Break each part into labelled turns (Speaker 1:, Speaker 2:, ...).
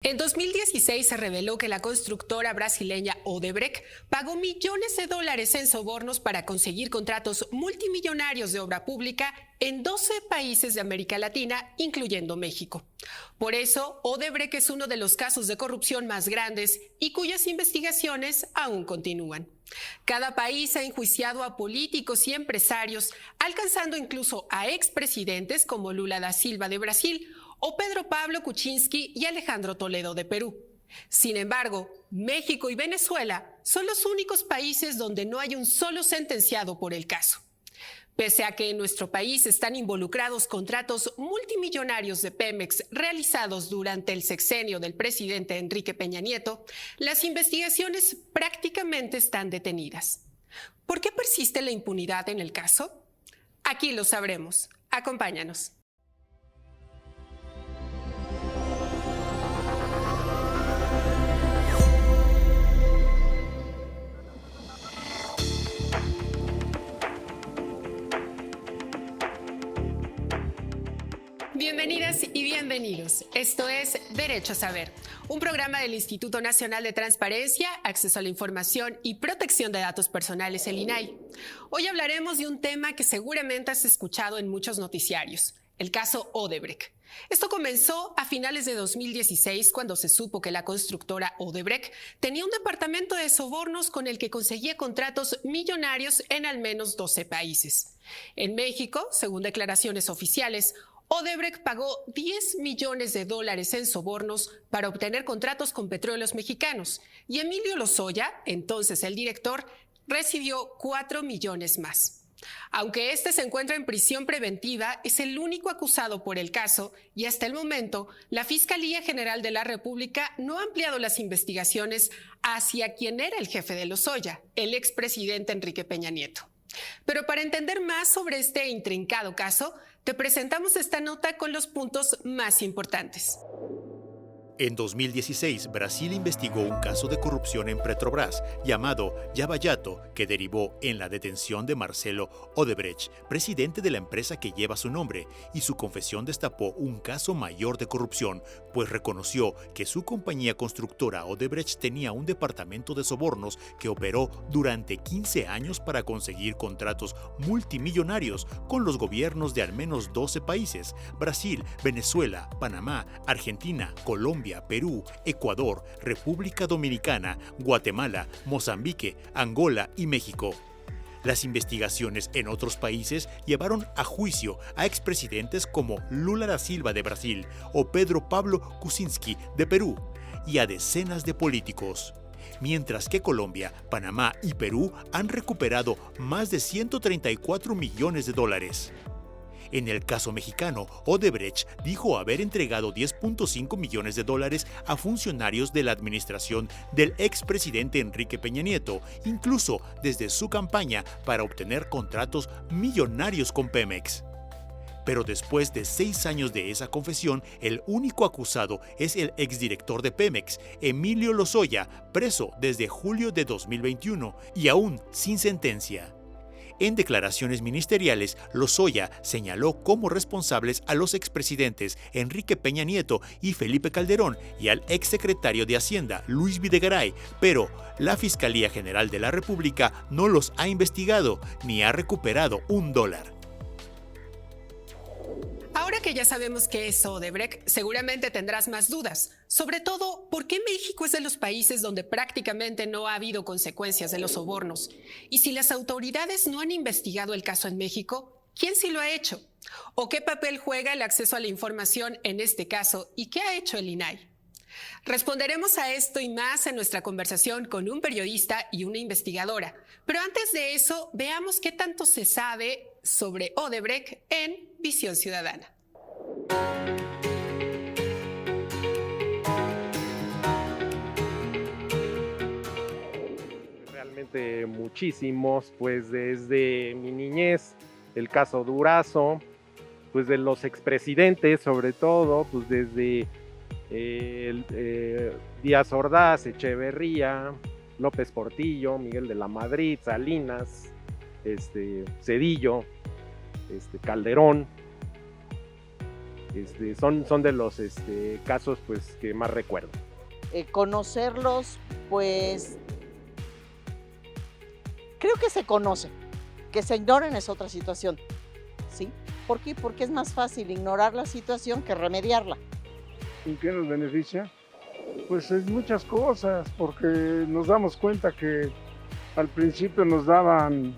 Speaker 1: En 2016 se reveló que la constructora brasileña Odebrecht pagó millones de dólares en sobornos para conseguir contratos multimillonarios de obra pública en 12 países de América Latina, incluyendo México. Por eso, Odebrecht es uno de los casos de corrupción más grandes y cuyas investigaciones aún continúan. Cada país ha enjuiciado a políticos y empresarios, alcanzando incluso a expresidentes como Lula da Silva de Brasil o Pedro Pablo Kuczynski y Alejandro Toledo de Perú. Sin embargo, México y Venezuela son los únicos países donde no hay un solo sentenciado por el caso. Pese a que en nuestro país están involucrados contratos multimillonarios de Pemex realizados durante el sexenio del presidente Enrique Peña Nieto, las investigaciones prácticamente están detenidas. ¿Por qué persiste la impunidad en el caso? Aquí lo sabremos. Acompáñanos. Bienvenidas y bienvenidos. Esto es Derecho a Saber, un programa del Instituto Nacional de Transparencia, Acceso a la Información y Protección de Datos Personales, el INAI. Hoy hablaremos de un tema que seguramente has escuchado en muchos noticiarios, el caso Odebrecht. Esto comenzó a finales de 2016 cuando se supo que la constructora Odebrecht tenía un departamento de sobornos con el que conseguía contratos millonarios en al menos 12 países. En México, según declaraciones oficiales, Odebrecht pagó 10 millones de dólares en sobornos para obtener contratos con petróleos mexicanos y Emilio Lozoya, entonces el director, recibió 4 millones más. Aunque este se encuentra en prisión preventiva, es el único acusado por el caso y hasta el momento la Fiscalía General de la República no ha ampliado las investigaciones hacia quien era el jefe de Lozoya, el expresidente Enrique Peña Nieto. Pero para entender más sobre este intrincado caso, te presentamos esta nota con los puntos más importantes.
Speaker 2: En 2016, Brasil investigó un caso de corrupción en Petrobras llamado Lava Jato, que derivó en la detención de Marcelo Odebrecht, presidente de la empresa que lleva su nombre, y su confesión destapó un caso mayor de corrupción, pues reconoció que su compañía constructora Odebrecht tenía un departamento de sobornos que operó durante 15 años para conseguir contratos multimillonarios con los gobiernos de al menos 12 países: Brasil, Venezuela, Panamá, Argentina, Colombia, Perú, Ecuador, República Dominicana, Guatemala, Mozambique, Angola y México. Las investigaciones en otros países llevaron a juicio a expresidentes como Lula da Silva de Brasil o Pedro Pablo Kuczynski de Perú y a decenas de políticos. Mientras que Colombia, Panamá y Perú han recuperado más de 134 millones de dólares. En el caso mexicano, Odebrecht dijo haber entregado 10.5 millones de dólares a funcionarios de la administración del expresidente Enrique Peña Nieto, incluso desde su campaña para obtener contratos millonarios con Pemex. Pero después de 6 años de esa confesión, el único acusado es el exdirector de Pemex, Emilio Lozoya, preso desde julio de 2021 y aún sin sentencia. En declaraciones ministeriales, Lozoya señaló como responsables a los expresidentes Enrique Peña Nieto y Felipe Calderón y al exsecretario de Hacienda, Luis Videgaray, pero la Fiscalía General de la República no los ha investigado ni ha recuperado un dólar.
Speaker 1: Ahora que ya sabemos qué es Odebrecht, seguramente tendrás más dudas. Sobre todo, ¿por qué México es de los países donde prácticamente no ha habido consecuencias de los sobornos? Y si las autoridades no han investigado el caso en México, ¿quién sí lo ha hecho? ¿O qué papel juega el acceso a la información en este caso y qué ha hecho el INAI? Responderemos a esto y más en nuestra conversación con un periodista y una investigadora. Pero antes de eso, veamos qué tanto se sabe sobre Odebrecht en Visión Ciudadana.
Speaker 3: Realmente muchísimos, pues desde mi niñez, el caso Durazo, pues de los expresidentes sobre todo, pues desde Díaz Ordaz, Echeverría, López Portillo, Miguel de la Madrid, Salinas, Zedillo, Calderón, son de los casos pues que más recuerdo.
Speaker 4: Conocerlos, pues creo que se conoce, que se ignoren es otra situación, ¿sí? ¿Por qué? Porque es más fácil ignorar la situación que remediarla.
Speaker 5: ¿En qué nos beneficia? Pues es muchas cosas, porque nos damos cuenta que al principio nos daban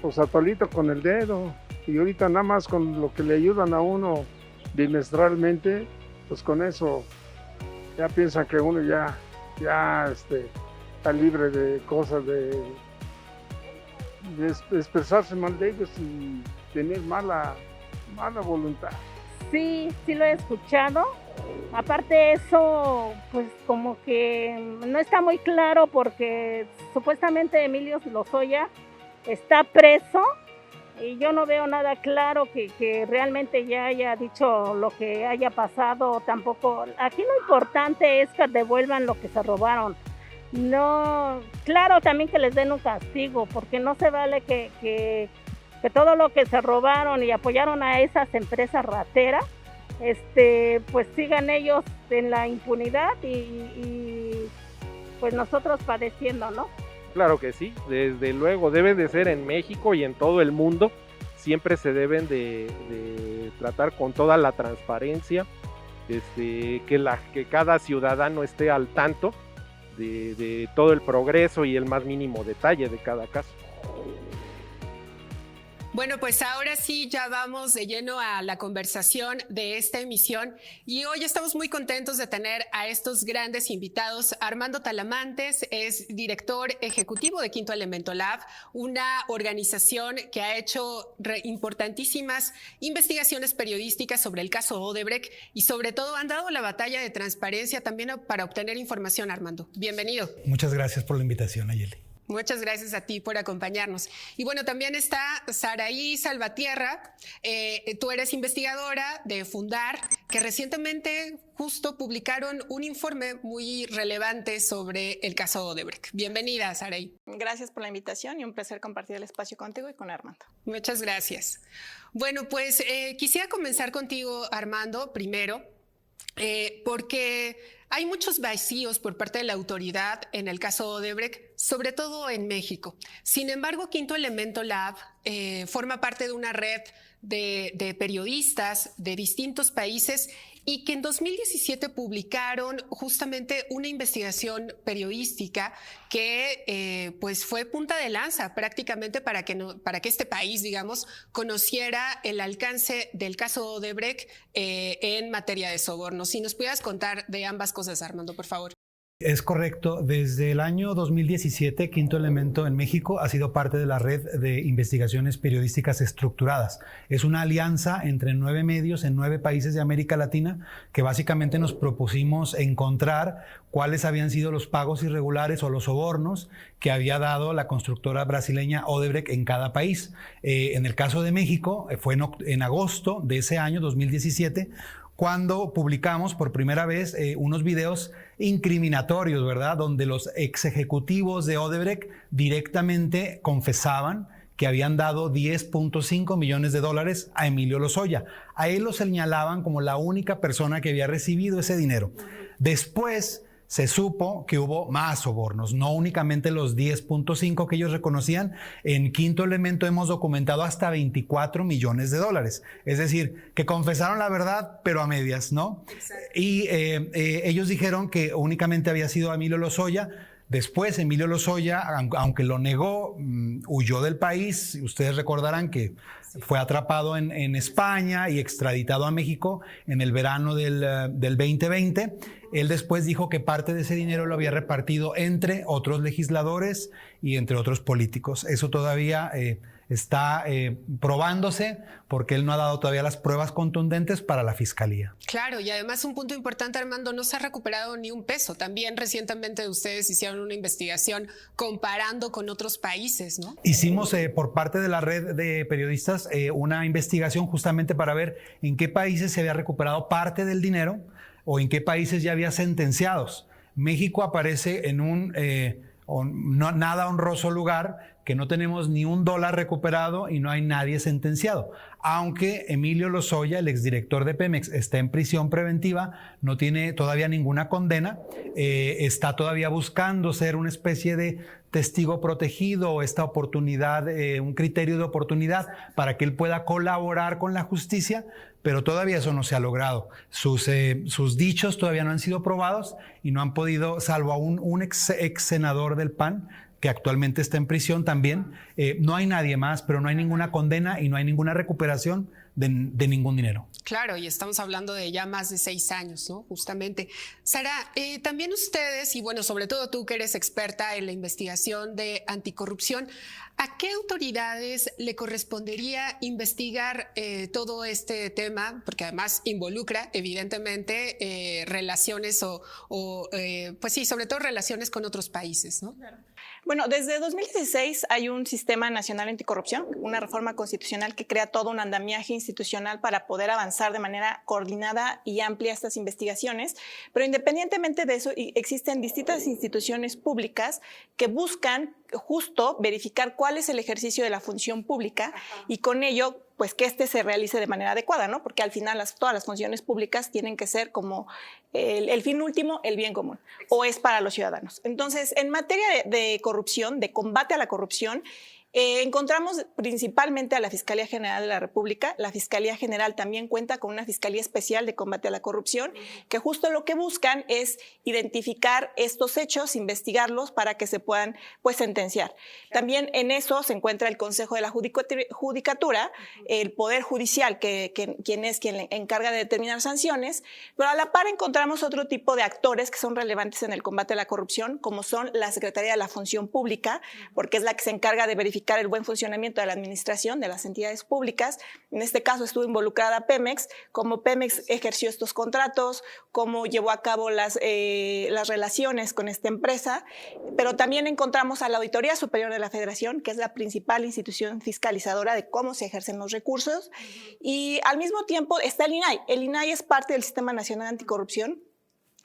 Speaker 5: pues atolito con el dedo, y ahorita nada más con lo que le ayudan a uno bimestralmente, pues con eso ya piensan que uno ya está libre de cosas, de expresarse mal de ellos y tener mala voluntad.
Speaker 6: Sí lo he escuchado. Aparte eso, pues como que no está muy claro porque supuestamente Emilio Lozoya está preso y yo no veo nada claro que realmente ya haya dicho lo que haya pasado tampoco. Aquí lo importante es que devuelvan lo que se robaron. No, claro también que les den un castigo, porque no se vale que todo lo que se robaron y apoyaron a esas empresas rateras, pues sigan ellos en la impunidad y pues nosotros padeciendo, ¿no?
Speaker 3: Claro que sí, desde luego, debe de ser en México y en todo el mundo, siempre se deben de tratar con toda la transparencia, que cada ciudadano esté al tanto de todo el progreso y el más mínimo detalle de cada caso.
Speaker 1: Bueno, pues ahora sí ya vamos de lleno a la conversación de esta emisión y hoy estamos muy contentos de tener a estos grandes invitados. Armando Talamantes es director ejecutivo de Quinto Elemento Lab, una organización que ha hecho importantísimas investigaciones periodísticas sobre el caso Odebrecht y sobre todo han dado la batalla de transparencia también para obtener información. Armando, bienvenido.
Speaker 7: Muchas gracias por la invitación, Ayeli.
Speaker 1: Muchas gracias a ti por acompañarnos. Y bueno, también está Saraí Salvatierra. Tú eres investigadora de Fundar, que recientemente justo publicaron un informe muy relevante sobre el caso Odebrecht. Bienvenida, Saraí.
Speaker 8: Gracias por la invitación y un placer compartir el espacio contigo y con Armando.
Speaker 1: Muchas gracias. Bueno, pues quisiera comenzar contigo, Armando, primero, porque hay muchos vacíos por parte de la autoridad en el caso Odebrecht, sobre todo en México. Sin embargo, Quinto Elemento Lab forma parte de una red de periodistas de distintos países y que en 2017 publicaron justamente una investigación periodística que pues fue punta de lanza prácticamente para que este país, digamos, conociera el alcance del caso Odebrecht en materia de sobornos. Si nos pudieras contar de ambas cosas, Armando, por favor.
Speaker 7: Es correcto. Desde el año 2017, Quinto Elemento en México ha sido parte de la red de investigaciones periodísticas estructuradas. Es una alianza entre 9 medios en 9 países de América Latina que básicamente nos propusimos encontrar cuáles habían sido los pagos irregulares o los sobornos que había dado la constructora brasileña Odebrecht en cada país. En el caso de México, fue en agosto de ese año, 2017, cuando publicamos por primera vez unos videos incriminatorios, ¿verdad? Donde los ex ejecutivos de Odebrecht directamente confesaban que habían dado $10.5 millones a Emilio Lozoya. A él lo señalaban como la única persona que había recibido ese dinero. Después se supo que hubo más sobornos, no únicamente los 10.5 que ellos reconocían. En Quinto Elemento hemos documentado hasta $24 millones. Es decir, que confesaron la verdad, pero a medias, ¿no? Exacto. Y ellos dijeron que únicamente había sido Emilio Lozoya. Después Emilio Lozoya, aunque lo negó, huyó del país. Ustedes recordarán que fue atrapado en España y extraditado a México en el verano del 2020. Él después dijo que parte de ese dinero lo había repartido entre otros legisladores y entre otros políticos. Eso todavía está probándose porque él no ha dado todavía las pruebas contundentes para la fiscalía.
Speaker 1: Claro, y además un punto importante, Armando, no se ha recuperado ni un peso. También recientemente ustedes hicieron una investigación comparando con otros países, ¿no?
Speaker 7: Hicimos por parte de la red de periodistas una investigación justamente para ver en qué países se había recuperado parte del dinero o en qué países ya había sentenciados. México aparece en nada honroso lugar, que no tenemos ni $1 recuperado y no hay nadie sentenciado. Aunque Emilio Lozoya, el exdirector de Pemex, está en prisión preventiva, no tiene todavía ninguna condena, está todavía buscando ser una especie de testigo protegido o esta oportunidad, un criterio de oportunidad para que él pueda colaborar con la justicia, pero todavía eso no se ha logrado. Sus dichos todavía no han sido probados y no han podido, salvo a un ex senador del PAN, que actualmente está en prisión también. No hay nadie más, pero no hay ninguna condena y no hay ninguna recuperación de ningún dinero.
Speaker 1: Claro, y estamos hablando de ya más de 6 años, ¿no? Justamente. Sara, también ustedes, y bueno, sobre todo tú que eres experta en la investigación de anticorrupción, ¿a qué autoridades le correspondería investigar todo este tema? Porque además involucra, evidentemente, relaciones pues sí, sobre todo relaciones con otros países, ¿no?
Speaker 8: Claro. Bueno, desde 2016 hay un sistema nacional anticorrupción, una reforma constitucional que crea todo un andamiaje institucional para poder avanzar de manera coordinada y amplia estas investigaciones, pero independientemente de eso existen distintas instituciones públicas que buscan justo verificar cuál es el ejercicio de la función pública y con ello pues que este se realice de manera adecuada, ¿no? Porque al final todas las funciones públicas tienen que ser como el fin último, el bien común, o es para los ciudadanos. Entonces, en materia de corrupción, de combate a la corrupción, encontramos principalmente a la Fiscalía General de la República. La Fiscalía General también cuenta con una Fiscalía Especial de Combate a la Corrupción, que justo lo que buscan es identificar estos hechos, investigarlos para que se puedan pues sentenciar. También en eso se encuentra el Consejo de la Judicatura, el Poder Judicial, quien le encarga de determinar sanciones, pero a la par encontramos otro tipo de actores que son relevantes en el combate a la corrupción, como son la Secretaría de la Función Pública, porque es la que se encarga de verificar el buen funcionamiento de la administración de las entidades públicas. En este caso estuvo involucrada Pemex, cómo Pemex ejerció estos contratos, cómo llevó a cabo las relaciones con esta empresa, pero también encontramos a la Auditoría Superior de la Federación, que es la principal institución fiscalizadora de cómo se ejercen los recursos, y al mismo tiempo está el INAI. El INAI es parte del Sistema Nacional Anticorrupción,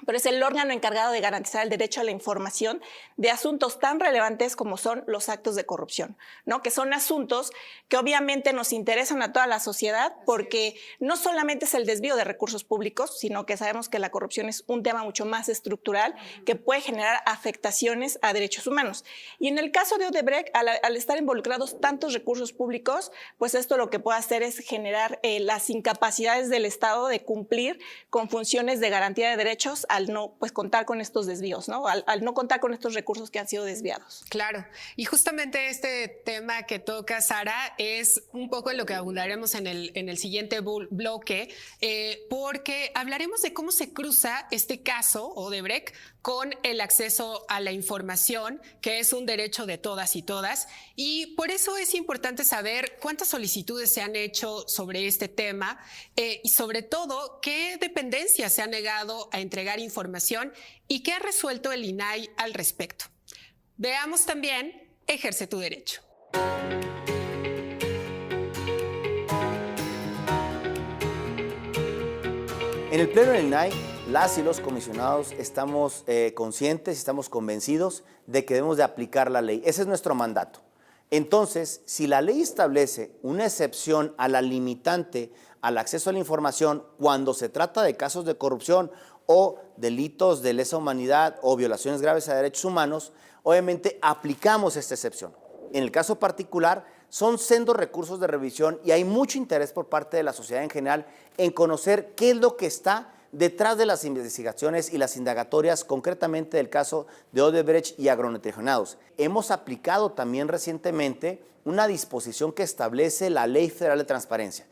Speaker 8: pero es el órgano encargado de garantizar el derecho a la información de asuntos tan relevantes como son los actos de corrupción, ¿no? Que son asuntos que obviamente nos interesan a toda la sociedad porque no solamente es el desvío de recursos públicos, sino que sabemos que la corrupción es un tema mucho más estructural que puede generar afectaciones a derechos humanos. Y en el caso de Odebrecht, al estar involucrados tantos recursos públicos, pues esto lo que puede hacer es generar las incapacidades del Estado de cumplir con funciones de garantía de derechos al no pues, contar con estos desvíos, ¿no? Al no contar con estos recursos que han sido desviados.
Speaker 1: Claro, y justamente este tema que toca Sara es un poco en lo que abundaremos en el siguiente bloque, porque hablaremos de cómo se cruza este caso Odebrecht con el acceso a la información, que es un derecho de todas y todas, y por eso es importante saber cuántas solicitudes se han hecho sobre este tema y sobre todo qué dependencias se han negado a entregar información y qué ha resuelto el INAI al respecto. Veamos también Ejerce tu derecho.
Speaker 9: En el Pleno del INAI, las y los comisionados estamos conscientes, estamos convencidos de que debemos de aplicar la ley. Ese es nuestro mandato. Entonces, si la ley establece una excepción a la limitante al acceso a la información cuando se trata de casos de corrupción o delitos de lesa humanidad o violaciones graves a derechos humanos, obviamente aplicamos esta excepción. En el caso particular, son sendos recursos de revisión y hay mucho interés por parte de la sociedad en general en conocer qué es lo que está detrás de las investigaciones y las indagatorias, concretamente del caso de Odebrecht y agronitrogenados. Hemos aplicado también recientemente una disposición que establece la Ley Federal de Transparencia.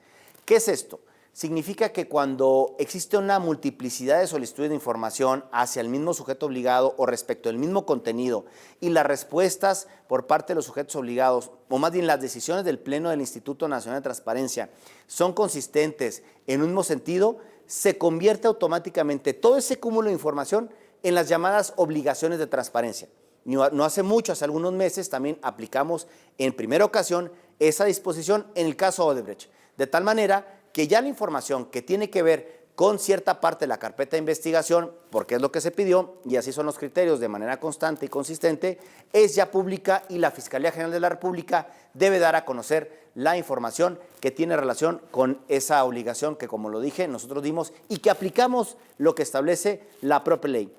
Speaker 9: ¿Qué es esto? Significa que cuando existe una multiplicidad de solicitudes de información hacia el mismo sujeto obligado o respecto del mismo contenido y las respuestas por parte de los sujetos obligados, o más bien las decisiones del Pleno del Instituto Nacional de Transparencia, son consistentes en un mismo sentido, se convierte automáticamente todo ese cúmulo de información en las llamadas obligaciones de transparencia. No hace mucho, hace algunos meses, también aplicamos en primera ocasión esa disposición en el caso Odebrecht, de tal manera que ya la información que tiene que ver con cierta parte de la carpeta de investigación, porque es lo que se pidió, y así son los criterios de manera constante y consistente, es ya pública y la Fiscalía General de la República debe dar a conocer la información que tiene relación con esa obligación que, como lo dije, nosotros dimos y que aplicamos lo que establece la propia ley.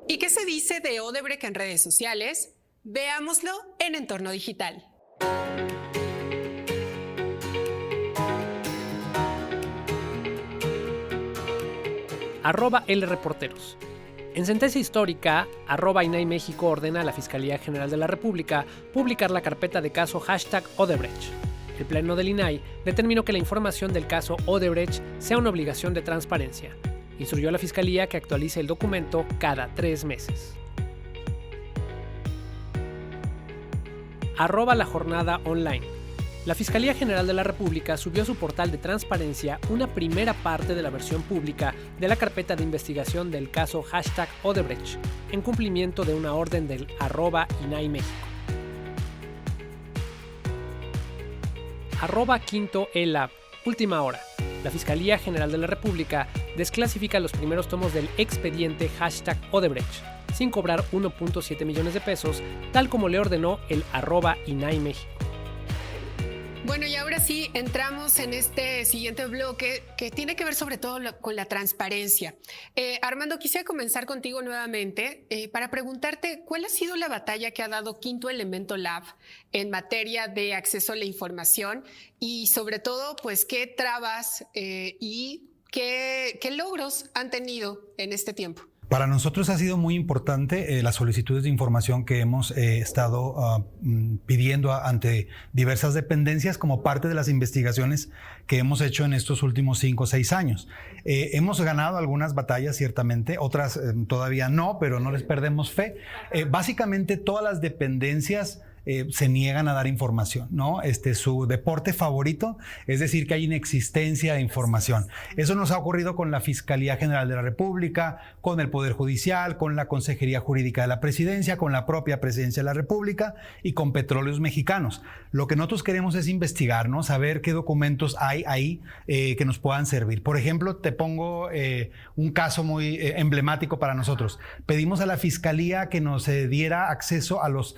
Speaker 1: ¿Y qué se dice de Odebrecht en redes sociales? Veámoslo en Entorno Digital.
Speaker 10: @LReporteros. En sentencia histórica, @INAI México ordena a la Fiscalía General de la República publicar la carpeta de caso #Odebrecht. El Pleno del INAI determinó que la información del caso Odebrecht sea una obligación de transparencia. Instruyó a la Fiscalía que actualice el documento cada 3 meses. @La Jornada Online. La Fiscalía General de la República subió a su portal de transparencia una primera parte de la versión pública de la carpeta de investigación del caso #Odebrecht, en cumplimiento de una orden del @INAI México. @QuintoELab. Última hora. La Fiscalía General de la República desclasifica los primeros tomos del expediente #Odebrecht, sin cobrar 1.7 millones de pesos, tal como le ordenó el @INAI México.
Speaker 1: Bueno, y ahora sí entramos en este siguiente bloque que tiene que ver sobre todo con la transparencia. Armando, quisiera comenzar contigo nuevamente para preguntarte cuál ha sido la batalla que ha dado Quinto Elemento Lab en materia de acceso a la información y sobre todo, pues, qué trabas y qué logros han tenido en este tiempo.
Speaker 7: Para nosotros ha sido muy importante las solicitudes de información que hemos estado pidiendo ante diversas dependencias como parte de las investigaciones que hemos hecho en estos últimos 5 o 6 años. Hemos ganado algunas batallas, ciertamente, otras todavía no, pero no les perdemos fe. Básicamente todas las dependencias se niegan a dar información, ¿no? Su deporte favorito es decir que hay inexistencia de información. Eso nos ha ocurrido con la Fiscalía General de la República, con el Poder Judicial, con la Consejería Jurídica de la Presidencia, con la propia Presidencia de la República y con Petróleos Mexicanos. Lo que nosotros queremos es investigar, ¿no? Saber qué documentos hay ahí que nos puedan servir. Por ejemplo, te pongo un caso muy emblemático para nosotros. Pedimos a la Fiscalía que nos diera acceso a los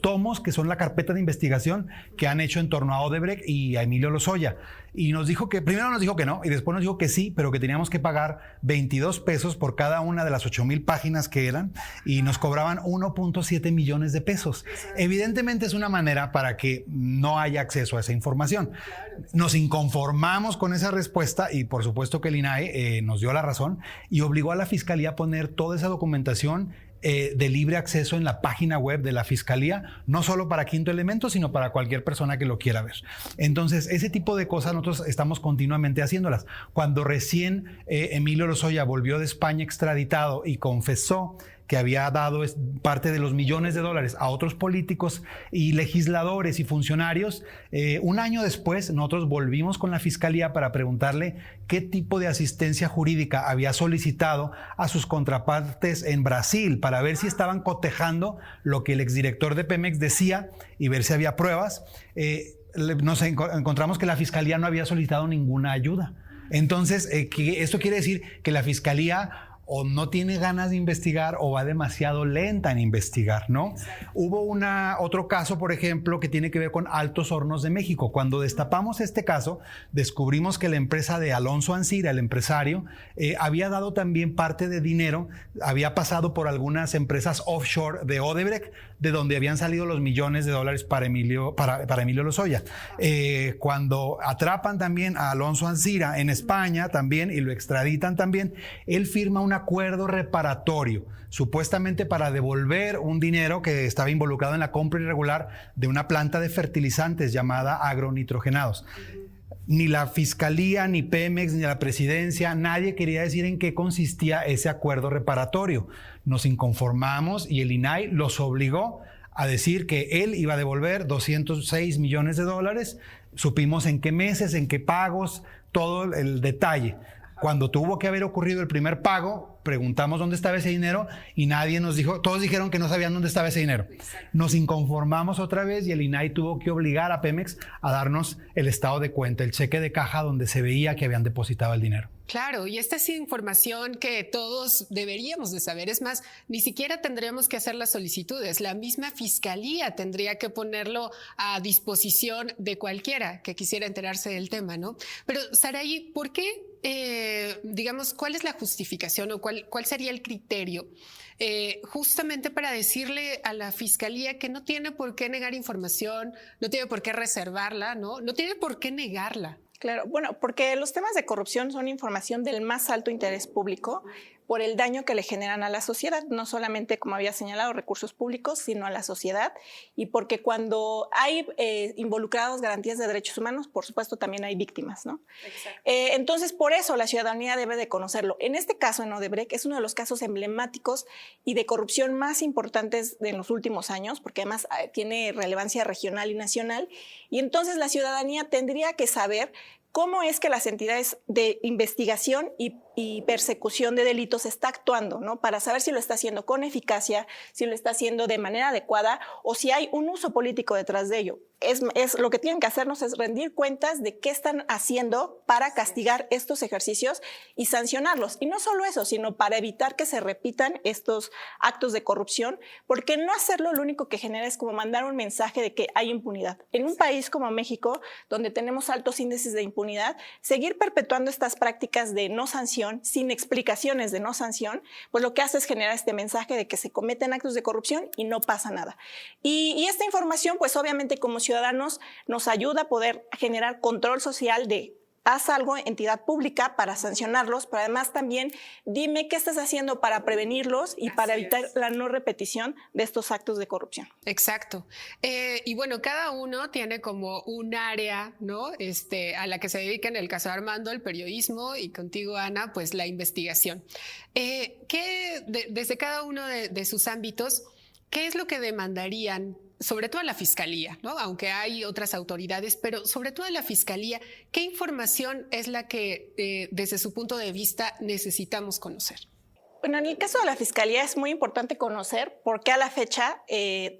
Speaker 7: tomos que son la carpeta de investigación que han hecho en torno a Odebrecht y a Emilio Lozoya. Y nos dijo que, primero nos dijo que no, y después nos dijo que sí, pero que teníamos que pagar 22 pesos por cada una de las 8,000 páginas que eran, y nos cobraban 1.7 millones de pesos. Evidentemente es una manera para que no haya acceso a esa información. Nos inconformamos con esa respuesta y por supuesto que el INAI nos dio la razón y obligó a la Fiscalía a poner toda esa documentación de libre acceso en la página web de la Fiscalía, no solo para Quinto Elemento, sino para cualquier persona que lo quiera ver. Entonces, ese tipo de cosas nosotros estamos continuamente haciéndolas. Cuando recién Emilio Lozoya volvió de España extraditado y confesó que había dado parte de los millones de dólares a otros políticos y legisladores y funcionarios, un año después nosotros volvimos con la Fiscalía para preguntarle qué tipo de asistencia jurídica había solicitado a sus contrapartes en Brasil para ver si estaban cotejando lo que el exdirector de Pemex decía y ver si había pruebas. Nos encontramos que la Fiscalía no había solicitado ninguna ayuda. Entonces, esto quiere decir que la Fiscalía o no tiene ganas de investigar o va demasiado lenta en investigar, ¿no? Hubo otro caso, por ejemplo, que tiene que ver con Altos Hornos de México. Cuando destapamos este caso, descubrimos que la empresa de Alonso Ancira, el empresario, había dado también parte de dinero, había pasado por algunas empresas offshore de Odebrecht, de donde habían salido los millones de dólares para Emilio Lozoya. Cuando atrapan también a Alonso Ancira en España también y lo extraditan también, él firma un acuerdo reparatorio, supuestamente para devolver un dinero que estaba involucrado en la compra irregular de una planta de fertilizantes llamada Agronitrogenados. Ni la Fiscalía, ni Pemex, ni la Presidencia, nadie quería decir en qué consistía ese acuerdo reparatorio. Nos inconformamos y el INAI los obligó a decir que él iba a devolver 206 millones de dólares. Supimos en qué meses, en qué pagos, todo el detalle. Cuando tuvo que haber ocurrido el primer pago, preguntamos dónde estaba ese dinero y nadie nos dijo, todos dijeron que no sabían dónde estaba ese dinero. Nos inconformamos otra vez y el INAI tuvo que obligar a Pemex a darnos el estado de cuenta, el cheque de caja donde se veía que habían depositado el dinero.
Speaker 1: Claro, y esta es información que todos deberíamos de saber. Es más, ni siquiera tendríamos que hacer las solicitudes. La misma fiscalía tendría que ponerlo a disposición de cualquiera que quisiera enterarse del tema, ¿no? Pero, Saraí, ¿por qué, digamos, cuál es la justificación o cuál sería el criterio justamente para decirle a la fiscalía que no tiene por qué negar información, no tiene por qué reservarla, ¿no? No tiene por qué negarla?
Speaker 8: Claro, bueno, porque los temas de corrupción son información del más alto interés público por el daño que le generan a la sociedad, no solamente, como había señalado, recursos públicos, sino a la sociedad, y porque cuando hay involucrados garantías de derechos humanos, por supuesto también hay víctimas, ¿no? Entonces, por eso la ciudadanía debe de conocerlo. En este caso, en Odebrecht, es uno de los casos emblemáticos y de corrupción más importantes de los últimos años, porque además tiene relevancia regional y nacional, y entonces la ciudadanía tendría que saber cómo es que las entidades de investigación y persecución de delitos está actuando, ¿no? Para saber si lo está haciendo con eficacia, si lo está haciendo de manera adecuada o si hay un uso político detrás de ello. Lo que tienen que hacernos es rendir cuentas de qué están haciendo para castigar estos ejercicios y sancionarlos. Y no solo eso, sino para evitar que se repitan estos actos de corrupción, porque no hacerlo lo único que genera es como mandar un mensaje de que hay impunidad. En un país como México, donde tenemos altos índices de impunidad, seguir perpetuando estas prácticas de no sanción, sin explicaciones de no sanción, pues lo que hace es generar este mensaje de que se cometen actos de corrupción y no pasa nada. Y esta información, pues obviamente como ciudadanos nos ayuda a poder generar control social de haz algo, entidad pública, para sancionarlos, pero además también dime qué estás haciendo para prevenirlos y para evitar la no repetición de estos actos de corrupción.
Speaker 1: Exacto. Y bueno, cada uno tiene como un área, ¿no? A la que se dedica, en el caso de Armando, el periodismo, y contigo, Ana, pues la investigación. Desde cada uno de sus ámbitos, ¿qué es lo que demandarían? Sobre todo a la Fiscalía, ¿no? Aunque hay otras autoridades, pero sobre todo a la Fiscalía, ¿qué información es la que desde su punto de vista necesitamos conocer?
Speaker 8: Bueno, en el caso de la Fiscalía es muy importante conocer por qué a la fecha,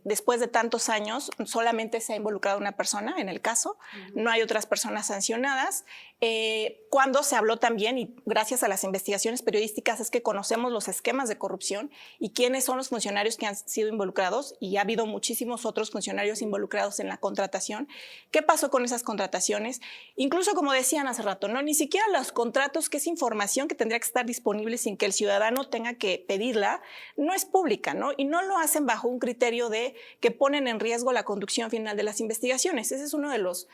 Speaker 8: después de tantos años, solamente se ha involucrado una persona en el caso, no hay otras personas sancionadas. Cuando se habló también, y gracias a las investigaciones periodísticas, es que conocemos los esquemas de corrupción y quiénes son los funcionarios que han sido involucrados, y ha habido muchísimos otros funcionarios involucrados en la contratación. ¿Qué pasó con esas contrataciones? Incluso, como decían hace rato, ¿no? Ni siquiera los contratos, que es información que tendría que estar disponible sin que el ciudadano tenga que pedirla, no es pública, ¿no? Y no lo hacen bajo un criterio de que ponen en riesgo la conducción final de las investigaciones. Ese es uno de los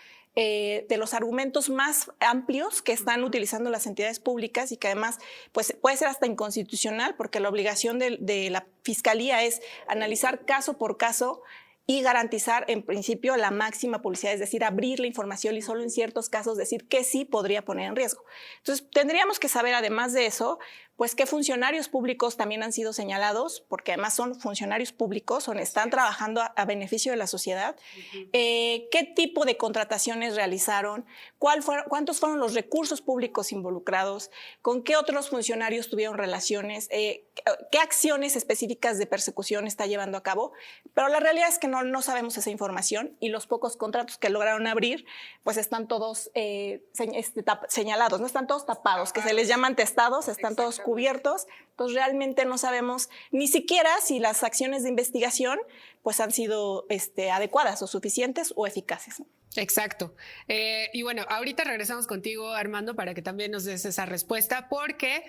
Speaker 8: argumentos más amplios que están utilizando las entidades públicas, y que además pues, puede ser hasta inconstitucional, porque la obligación de la Fiscalía es analizar caso por caso y garantizar en principio la máxima publicidad, es decir, abrir la información y solo en ciertos casos decir que sí podría poner en riesgo. Entonces tendríamos que saber, además de eso, pues qué funcionarios públicos también han sido señalados, porque además son funcionarios públicos, están trabajando a beneficio de la sociedad, qué tipo de contrataciones realizaron, cuántos fueron los recursos públicos involucrados, con qué otros funcionarios tuvieron relaciones, qué acciones específicas de persecución está llevando a cabo, pero la realidad es que no sabemos esa información, y los pocos contratos que lograron abrir, pues están todos señalados, no están todos tapados, que se les llaman testados, están todos cubiertos. Entonces realmente no sabemos ni siquiera si las acciones de investigación pues han sido adecuadas o suficientes o eficaces.
Speaker 1: Exacto. Y bueno, ahorita regresamos contigo, Armando, para que también nos des esa respuesta, porque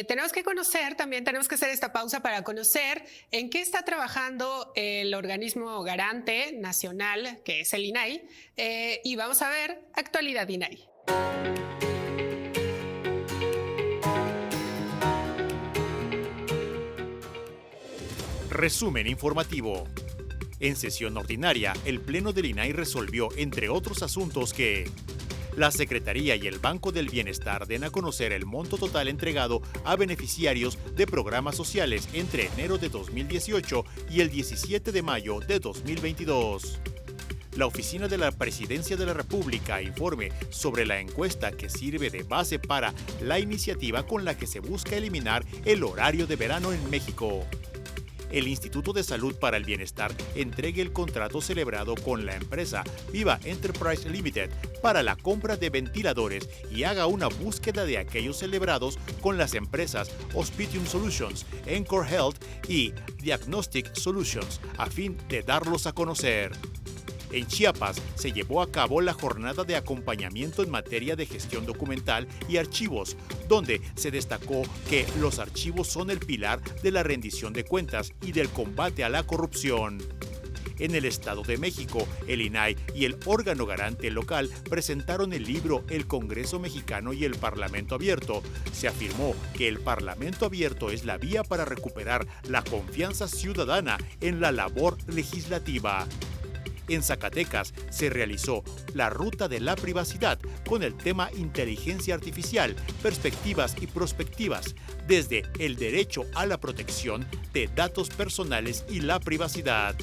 Speaker 1: tenemos que conocer, también tenemos que hacer esta pausa para conocer en qué está trabajando el organismo garante nacional, que es el INAI, y vamos a ver actualidad INAI.
Speaker 2: Resumen informativo. En sesión ordinaria, el Pleno del INAI resolvió, entre otros asuntos, que la Secretaría y el Banco del Bienestar den a conocer el monto total entregado a beneficiarios de programas sociales entre enero de 2018 y el 17 de mayo de 2022. la Oficina de la Presidencia de la República informe sobre la encuesta que sirve de base para la iniciativa con la que se busca eliminar el horario de verano en México. El Instituto de Salud para el Bienestar entregue el contrato celebrado con la empresa Viva Enterprise Limited para la compra de ventiladores y haga una búsqueda de aquellos celebrados con las empresas Hospitium Solutions, Encore Health y Diagnostic Solutions a fin de darlos a conocer. En Chiapas se llevó a cabo la jornada de acompañamiento en materia de gestión documental y archivos, donde se destacó que los archivos son el pilar de la rendición de cuentas y del combate a la corrupción. En el Estado de México, el INAI y el órgano garante local presentaron el libro El Congreso Mexicano y el Parlamento Abierto. Se afirmó que el Parlamento Abierto es la vía para recuperar la confianza ciudadana en la labor legislativa. En Zacatecas se realizó la Ruta de la Privacidad con el tema Inteligencia Artificial, Perspectivas y Prospectivas, desde el derecho a la protección de datos personales y la privacidad.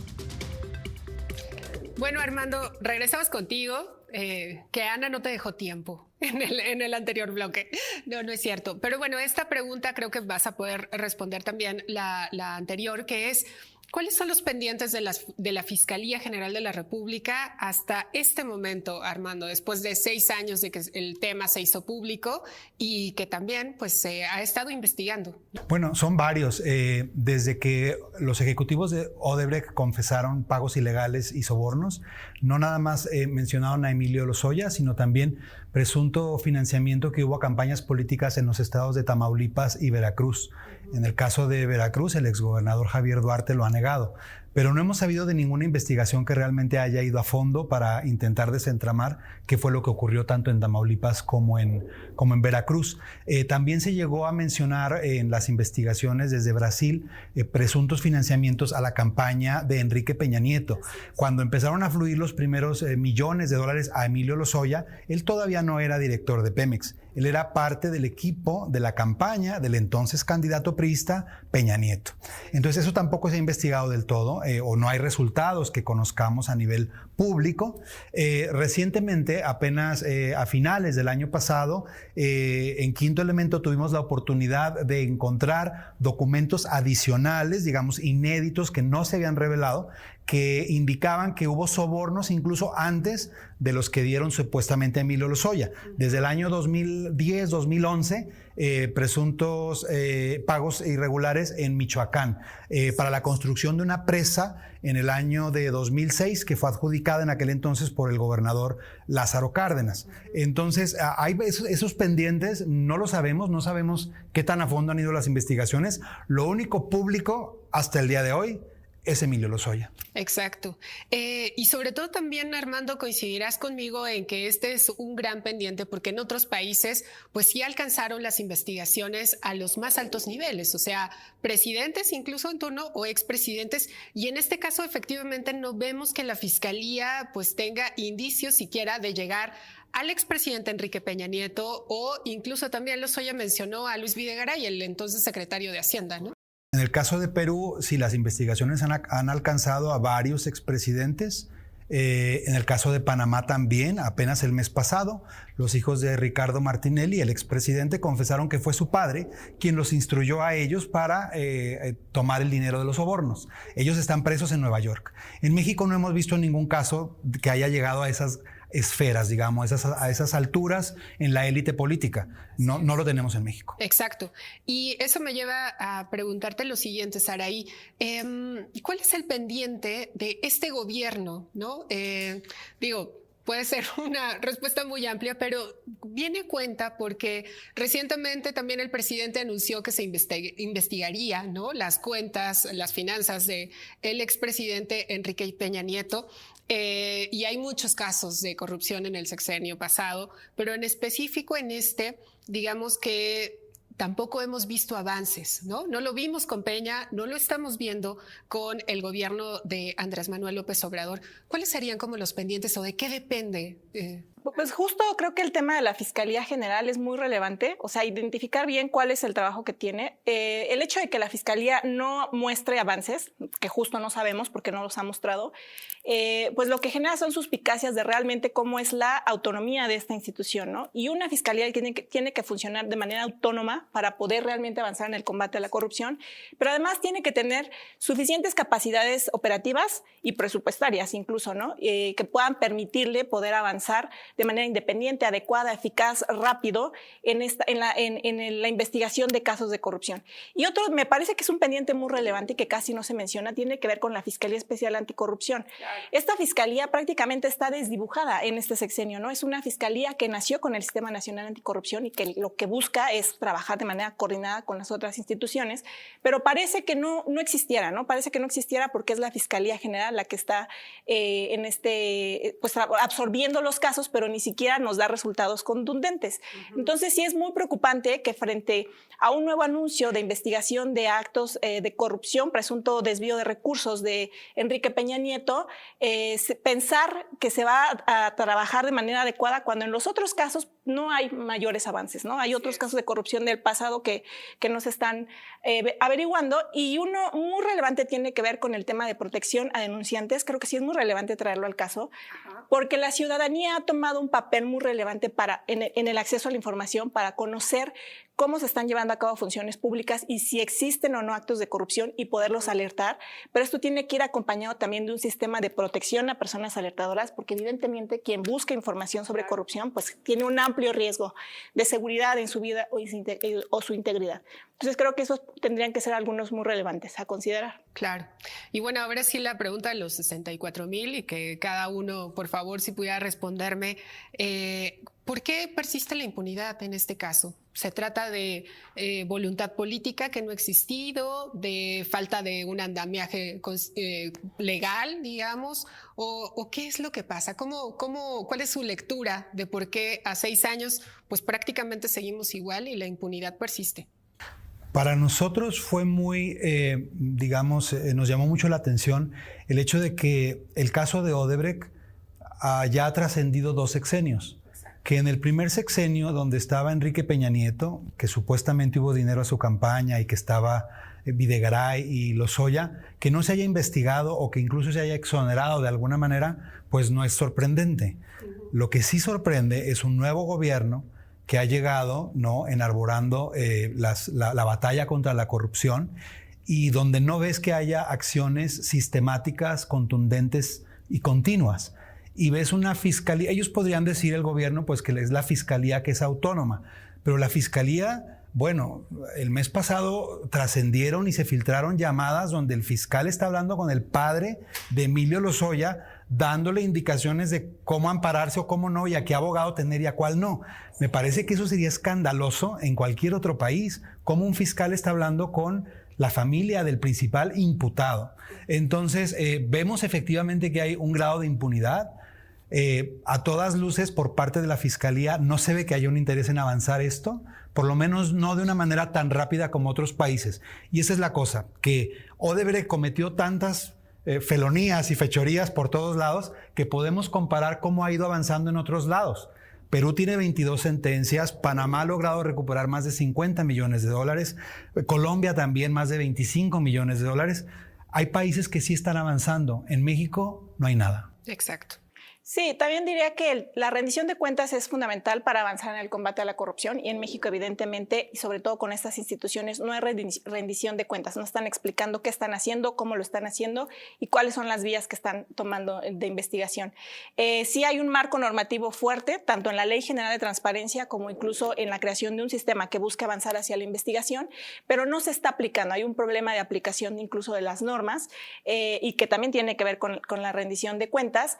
Speaker 1: Bueno, Armando, regresamos contigo, que Ana no te dejó tiempo en el anterior bloque. No, no es cierto. Pero bueno, esta pregunta creo que vas a poder responder también la anterior, que es: ¿cuáles son los pendientes de la Fiscalía General de la República hasta este momento, Armando, después de 6 años de que el tema se hizo público y que también pues, se ha estado investigando?
Speaker 7: Bueno, son varios. Desde que los ejecutivos de Odebrecht confesaron pagos ilegales y sobornos, no nada más mencionaron a Emilio Lozoya, sino también presunto financiamiento que hubo a campañas políticas en los estados de Tamaulipas y Veracruz. En el caso de Veracruz, el exgobernador Javier Duarte lo ha negado, pero no hemos sabido de ninguna investigación que realmente haya ido a fondo para intentar desentramar qué fue lo que ocurrió tanto en Tamaulipas como en Veracruz. También se llegó a mencionar en las investigaciones desde Brasil presuntos financiamientos a la campaña de Enrique Peña Nieto. Cuando empezaron a fluir los primeros millones de dólares a Emilio Lozoya, él todavía no era director de Pemex. Él era parte del equipo de la campaña del entonces candidato priista Peña Nieto. Entonces eso tampoco se ha investigado del todo, o no hay resultados que conozcamos a nivel público. Recientemente, apenas a finales del año pasado, en Quinto Elemento tuvimos la oportunidad de encontrar documentos adicionales, digamos inéditos, que no se habían revelado, que indicaban que hubo sobornos incluso antes de los que dieron supuestamente a Emilio Lozoya. Desde el año 2010-2011, presuntos pagos irregulares en Michoacán para la construcción de una presa en el año de 2006 que fue adjudicada en aquel entonces por el gobernador Lázaro Cárdenas. Entonces, hay esos pendientes, no lo sabemos, no sabemos qué tan a fondo han ido las investigaciones. Lo único público hasta el día de hoy es Emilio Lozoya.
Speaker 1: Exacto. Y sobre todo también, Armando, coincidirás conmigo en que este es un gran pendiente porque en otros países pues sí alcanzaron las investigaciones a los más altos niveles, o sea, presidentes incluso en turno o expresidentes, y en este caso efectivamente no vemos que la Fiscalía pues tenga indicios siquiera de llegar al expresidente Enrique Peña Nieto, o incluso también Lozoya mencionó a Luis Videgaray, el entonces secretario de Hacienda, ¿no?
Speaker 7: En el caso de Perú, sí, las investigaciones han alcanzado a varios expresidentes. En el caso de Panamá también, apenas el mes pasado, los hijos de Ricardo Martinelli, el expresidente, confesaron que fue su padre quien los instruyó a ellos para tomar el dinero de los sobornos. Ellos están presos en Nueva York. En México no hemos visto ningún caso que haya llegado a esas esferas, digamos, a esas alturas en la élite política. No lo tenemos en México.
Speaker 1: Exacto. Y eso me lleva a preguntarte lo siguiente, Saraí. ¿Cuál es el pendiente de este gobierno? ¿No? Puede ser una respuesta muy amplia, pero viene a cuenta porque recientemente también el presidente anunció que se investigaría, ¿no?, las cuentas, las finanzas de el expresidente Enrique Peña Nieto. Y hay muchos casos de corrupción en el sexenio pasado, pero en específico en este, digamos que tampoco hemos visto avances, ¿no? No lo vimos con Peña, no lo estamos viendo con el gobierno de Andrés Manuel López Obrador. ¿Cuáles serían como los pendientes o de qué depende?
Speaker 8: Pues justo creo que el tema de la Fiscalía General es muy relevante, o sea, identificar bien cuál es el trabajo que tiene. El hecho de que la Fiscalía no muestre avances, que justo no sabemos porque no los ha mostrado, pues lo que genera son suspicacias de realmente cómo es la autonomía de esta institución, ¿no? Y una Fiscalía tiene que funcionar de manera autónoma para poder realmente avanzar en el combate a la corrupción, pero además tiene que tener suficientes capacidades operativas y presupuestarias incluso, ¿no? Que puedan permitirle poder avanzar de manera independiente, adecuada, eficaz, rápido en la investigación de casos de corrupción. Y otro, me parece que es un pendiente muy relevante y que casi no se menciona, tiene que ver con la Fiscalía Especial Anticorrupción. Claro. Esta fiscalía prácticamente está desdibujada en este sexenio, ¿no? Es una fiscalía que nació con el Sistema Nacional Anticorrupción y que lo que busca es trabajar de manera coordinada con las otras instituciones, pero parece que no existiera, ¿no? Parece que no existiera porque es la Fiscalía General la que está pues absorbiendo los casos, pero ni siquiera nos da resultados contundentes. Entonces sí es muy preocupante que frente a un nuevo anuncio de investigación de actos de corrupción, presunto desvío de recursos de Enrique Peña Nieto, pensar que se va a trabajar de manera adecuada cuando en los otros casos no hay mayores avances, ¿no? Hay otros casos de corrupción del pasado que nos están averiguando, y uno muy relevante tiene que ver con el tema de protección a denunciantes. Creo que sí es muy relevante traerlo al caso, porque la ciudadanía ha tomado un papel muy relevante en el acceso a la información para conocer cómo se están llevando a cabo funciones públicas y si existen o no actos de corrupción y poderlos alertar, pero esto tiene que ir acompañado también de un sistema de protección a personas alertadoras, porque evidentemente quien busca información sobre corrupción pues tiene un amplio riesgo de seguridad en su vida o su integridad. Entonces creo que esos tendrían que ser algunos muy relevantes a considerar.
Speaker 1: Claro. Y bueno, ahora sí la pregunta de los 64,000 y que cada uno, por favor, si pudiera responderme, ¿por qué persiste la impunidad en este caso? ¿Se trata de voluntad política que no ha existido, de falta de un andamiaje legal, digamos? ¿O qué es lo que pasa? ¿Cuál es su lectura de por qué a 6 años pues prácticamente seguimos igual y la impunidad persiste?
Speaker 7: Para nosotros fue muy, nos llamó mucho la atención el hecho de que el caso de Odebrecht ya ha trascendido 2 sexenios. Que en el primer sexenio, donde estaba Enrique Peña Nieto, que supuestamente hubo dinero a su campaña y que estaba Videgaray y Lozoya, que no se haya investigado o que incluso se haya exonerado de alguna manera, pues no es sorprendente. Lo que sí sorprende es un nuevo gobierno que ha llegado, ¿no?, enarborando la batalla contra la corrupción, y donde no ves que haya acciones sistemáticas, contundentes y continuas. Y ves una fiscalía, ellos podrían decir, el gobierno, pues que es la fiscalía que es autónoma, pero la fiscalía, bueno, el mes pasado trascendieron y se filtraron llamadas donde el fiscal está hablando con el padre de Emilio Lozoya, dándole indicaciones de cómo ampararse o cómo no, y a qué abogado tener y a cuál no. Me parece que eso sería escandaloso en cualquier otro país, cómo un fiscal está hablando con la familia del principal imputado. Entonces, vemos efectivamente que hay un grado de impunidad. A todas luces, por parte de la Fiscalía, no se ve que haya un interés en avanzar esto, por lo menos no de una manera tan rápida como otros países. Y esa es la cosa, que Odebrecht cometió tantas felonías y fechorías por todos lados que podemos comparar cómo ha ido avanzando en otros lados. Perú tiene 22 sentencias, Panamá ha logrado recuperar más de 50 millones de dólares, Colombia también más de 25 millones de dólares. Hay países que sí están avanzando. En México no hay nada.
Speaker 1: Exacto.
Speaker 8: Sí, también diría que la rendición de cuentas es fundamental para avanzar en el combate a la corrupción, y en México evidentemente, y sobre todo con estas instituciones, no hay rendición de cuentas, no están explicando qué están haciendo, cómo lo están haciendo y cuáles son las vías que están tomando de investigación. Sí hay un marco normativo fuerte, tanto en la Ley General de Transparencia como incluso en la creación de un sistema que busca avanzar hacia la investigación, pero no se está aplicando. Hay un problema de aplicación incluso de las normas y que también tiene que ver con la rendición de cuentas.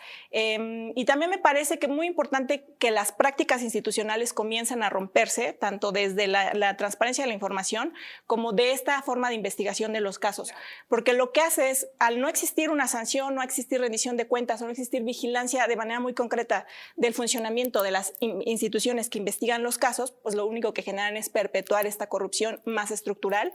Speaker 8: Y también me parece que es muy importante que las prácticas institucionales comiencen a romperse, tanto desde la transparencia de la información como de esta forma de investigación de los casos. Porque lo que hace es, al no existir una sanción, no existir rendición de cuentas, o no existir vigilancia de manera muy concreta del funcionamiento de las instituciones que investigan los casos, pues lo único que generan es perpetuar esta corrupción más estructural.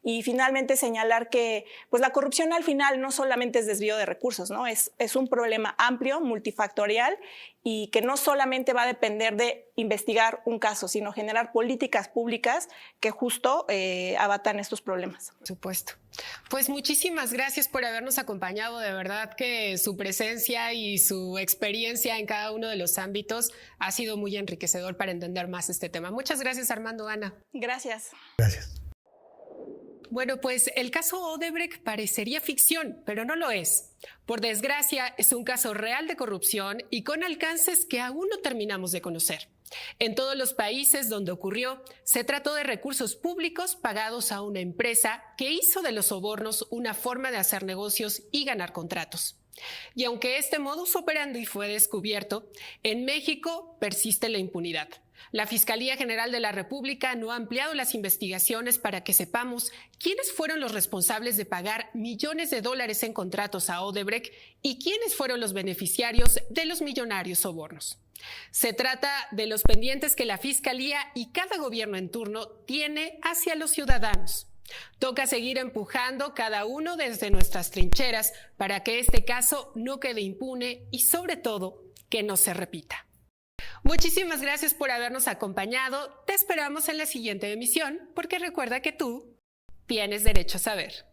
Speaker 8: Y finalmente señalar que pues la corrupción al final no solamente es desvío de recursos, ¿no? Es un problema amplio, multifactorial, multifactorial y que no solamente va a depender de investigar un caso, sino generar políticas públicas que justo abatan estos problemas.
Speaker 1: Por supuesto. Pues muchísimas gracias por habernos acompañado. De verdad que su presencia y su experiencia en cada uno de los ámbitos ha sido muy enriquecedor para entender más este tema. Muchas gracias, Armando, Ana.
Speaker 8: Gracias.
Speaker 7: Gracias.
Speaker 1: Bueno, pues el caso Odebrecht parecería ficción, pero no lo es. Por desgracia, es un caso real de corrupción y con alcances que aún no terminamos de conocer. En todos los países donde ocurrió, se trató de recursos públicos pagados a una empresa que hizo de los sobornos una forma de hacer negocios y ganar contratos. Y aunque este modus operandi fue descubierto, en México persiste la impunidad. La Fiscalía General de la República no ha ampliado las investigaciones para que sepamos quiénes fueron los responsables de pagar millones de dólares en contratos a Odebrecht y quiénes fueron los beneficiarios de los millonarios sobornos. Se trata de los pendientes que la Fiscalía y cada gobierno en turno tiene hacia los ciudadanos. Toca seguir empujando cada uno desde nuestras trincheras para que este caso no quede impune y, sobre todo, que no se repita. Muchísimas gracias por habernos acompañado. Te esperamos en la siguiente emisión, porque recuerda que tú tienes derecho a saber.